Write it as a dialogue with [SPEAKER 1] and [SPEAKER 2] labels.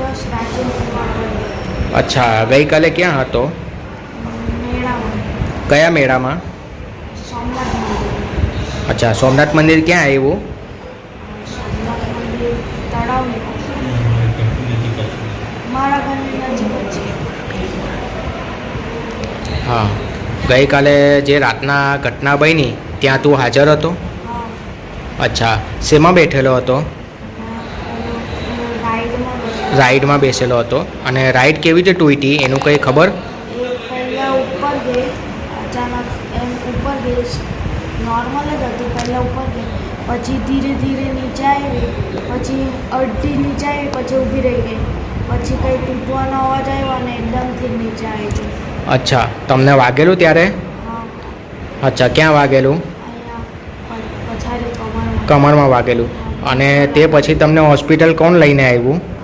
[SPEAKER 1] યશ રાજેન્દ્ર કુમાર પંડ્યા.
[SPEAKER 2] અચ્છા, ગઈકાલે ક્યાં હતો?
[SPEAKER 1] મેળામાં.
[SPEAKER 2] કયા મેળામાં?
[SPEAKER 1] સોમનાથ મંદિર.
[SPEAKER 2] અચ્છા, સોમનાથ મંદિર ક્યાં આવ્યું?
[SPEAKER 1] સોમનાથ મંદિર તળાવની પાસે. મારા ઘરની નજીક જ છે.
[SPEAKER 2] હા, ગઈકાલે જે રાતના ઘટના બની ત્યાં તું હાજર હતો?
[SPEAKER 1] હા.
[SPEAKER 2] અચ્છા, શેમાં બેઠેલો હતો?
[SPEAKER 1] રાઈડમાં ગયો.
[SPEAKER 2] રાઈડમાં બેસેલો હતો. અને રાઈડ કેવી રીતે તૂટી એનું કંઈ ખબર?
[SPEAKER 1] એ પહેલાં ઉપર ગઈ, અચાનક એમ ઉપર ગઈ, નોર્મલ જ હતું. પહેલાં ઉપર ગઈ, પછી ધીરે ધીરે નીચે આવી, પછી અડધી નીચે આવી, પછી ઊભી રહી ગઈ, પછી કંઈ તૂટવાનો અવાજ આવ્યો અને એકદમથી નીચે આવી ગઈ.
[SPEAKER 2] અચ્છા, તમને વાગેલું ત્યારે?
[SPEAKER 1] હા.
[SPEAKER 2] અચ્છા, ક્યાં વાગેલું?
[SPEAKER 1] અહીંયા પછાડી કમરમાં.
[SPEAKER 2] કમરમાં વાગેલું. અને તે પછી તમને હોસ્પિટલ કોણ લઈને આવ્યું?